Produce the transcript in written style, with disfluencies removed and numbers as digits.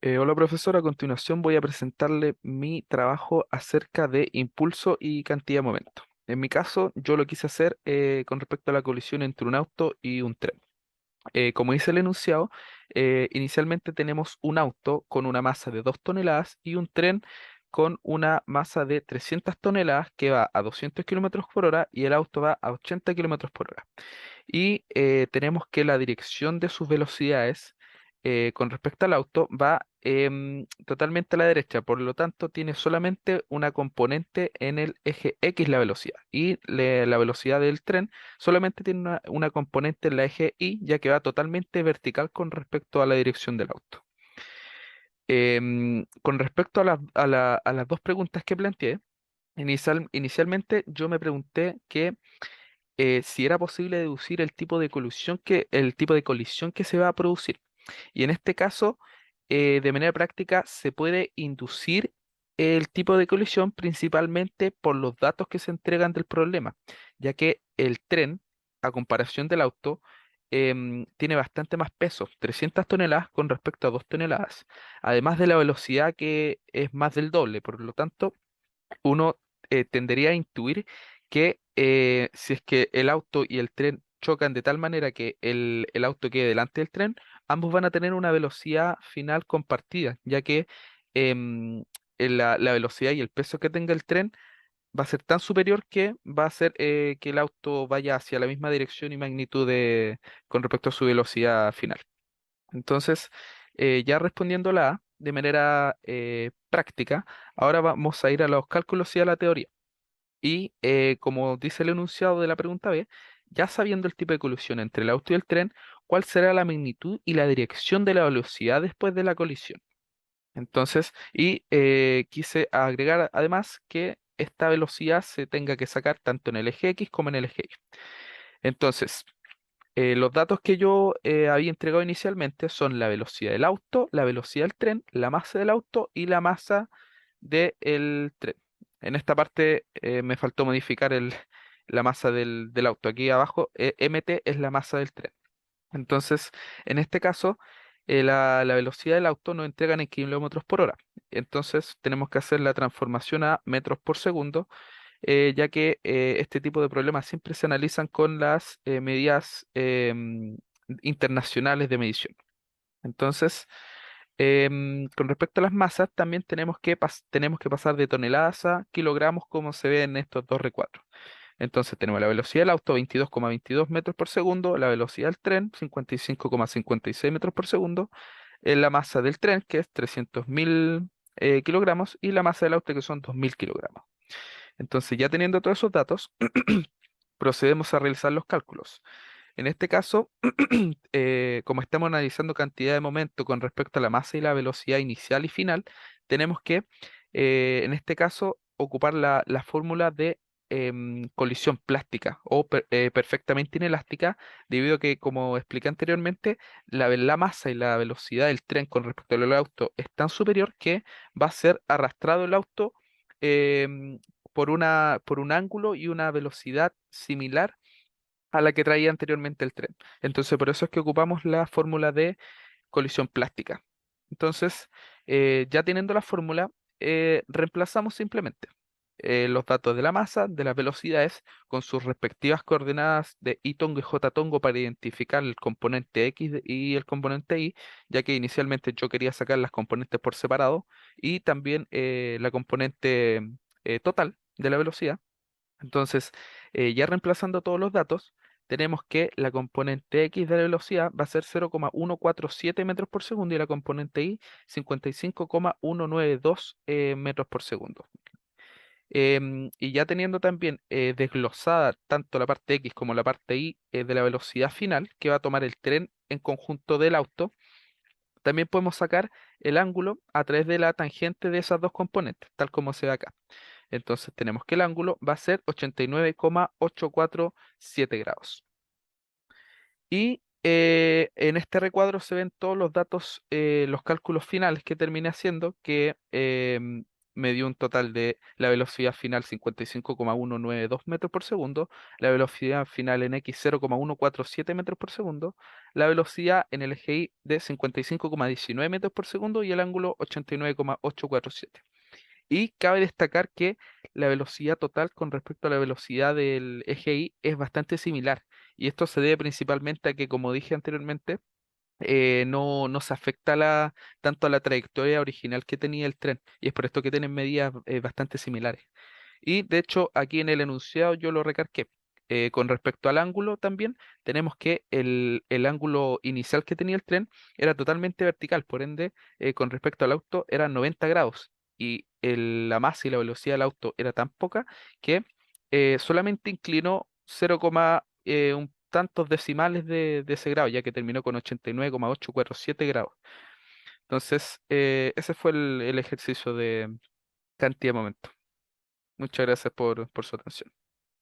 Hola profesor, a continuación voy a presentarle mi trabajo acerca de impulso y cantidad de momento. En mi caso, yo lo quise hacer con respecto a la colisión entre un auto y un tren. Como dice el enunciado, inicialmente tenemos un auto con una masa de 2 toneladas y un tren con una masa de 300 toneladas que va a 200 kilómetros por hora y el auto va a 80 kilómetros por hora. Y tenemos que la dirección de sus velocidades con respecto al auto va totalmente a la derecha, por lo tanto tiene solamente una componente en el eje X la velocidad y la velocidad del tren solamente tiene una componente en la eje Y, ya que va totalmente vertical con respecto a la dirección del auto. Con respecto a las dos preguntas que planteé, inicialmente yo me pregunté que si era posible deducir el tipo de colisión que se va a producir. Y en este caso, de manera práctica, se puede inducir el tipo de colisión principalmente por los datos que se entregan del problema, ya que el tren, a comparación del auto, tiene bastante más peso, 300 toneladas con respecto a 2 toneladas, además de la velocidad que es más del doble. Por lo tanto, uno tendería a intuir que si es que el auto y el tren chocan de tal manera que el auto quede delante del tren, ambos van a tener una velocidad final compartida, ya que em, la velocidad y el peso que tenga el tren va a ser tan superior que va a hacer que el auto vaya hacia la misma dirección y magnitud con respecto a su velocidad final. Entonces, ya respondiendo la A de manera práctica, ahora vamos a ir a los cálculos y a la teoría. Y como dice el enunciado de la pregunta B, ya sabiendo el tipo de colisión entre el auto y el tren, ¿cuál será la magnitud y la dirección de la velocidad después de la colisión? Entonces, quise agregar además que esta velocidad se tenga que sacar tanto en el eje X como en el eje Y. Entonces, los datos que yo había entregado inicialmente son la velocidad del auto, la velocidad del tren, la masa del auto y la masa del tren. En esta parte me faltó modificar la masa del auto. Aquí abajo, mt es la masa del tren. Entonces, en este caso, la velocidad del auto nos entregan en kilómetros por hora. Entonces, tenemos que hacer la transformación a metros por segundo, ya que este tipo de problemas siempre se analizan con las medidas internacionales de medición. Entonces, con respecto a las masas, también tenemos que pasar de toneladas a kilogramos, como se ve en estos dos recuadros. Entonces, tenemos la velocidad del auto, 22,22 metros por segundo, la velocidad del tren, 55,56 metros por segundo, la masa del tren, que es 300.000 kilogramos, y la masa del auto, que son 2.000 kilogramos. Entonces, ya teniendo todos esos datos, procedemos a realizar los cálculos. En este caso, como estamos analizando cantidad de momento con respecto a la masa y la velocidad inicial y final, tenemos que, en este caso, ocupar la fórmula de colisión plástica o perfectamente inelástica, debido a que, como expliqué anteriormente, la masa y la velocidad del tren con respecto al auto es tan superior que va a ser arrastrado el auto em, por un ángulo y una velocidad similar a la que traía anteriormente el tren. Entonces, por eso es que ocupamos la fórmula de colisión plástica. Entonces, ya teniendo la fórmula, reemplazamos simplemente los datos de la masa, de las velocidades, con sus respectivas coordenadas de y tongo y j tongo para identificar el componente X y el componente Y, ya que inicialmente yo quería sacar las componentes por separado y también la componente total de la velocidad. Entonces, ya reemplazando todos los datos, tenemos que la componente X de la velocidad va a ser 0,147 metros por segundo y la componente Y 55,192 metros por segundo. Y ya teniendo también desglosada tanto la parte X como la parte Y de la velocidad final que va a tomar el tren en conjunto del auto, también podemos sacar el ángulo a través de la tangente de esas dos componentes, tal como se ve acá. Entonces tenemos que el ángulo va a ser 89,847 grados. Y en este recuadro se ven todos los datos, los cálculos finales que terminé haciendo, que me dio un total de la velocidad final 55,192 metros por segundo, la velocidad final en X 0,147 metros por segundo, la velocidad en el eje Y de 55,19 metros por segundo y el ángulo 89,847. Y cabe destacar que la velocidad total con respecto a la velocidad del eje Y es bastante similar. Y esto se debe principalmente a que, como dije anteriormente, no se afecta tanto a la trayectoria original que tenía el tren. Y es por esto que tienen medidas bastante similares. Y de hecho, aquí en el enunciado yo lo recargué. Con respecto al ángulo también, tenemos que el ángulo inicial que tenía el tren era totalmente vertical, por ende, con respecto al auto era 90 grados. Y la masa y la velocidad del auto era tan poca que solamente inclinó 0, un tantos decimales de ese grado, ya que terminó con 89,847 grados. Entonces, ese fue el ejercicio de cantidad de momentos. Muchas gracias por su atención.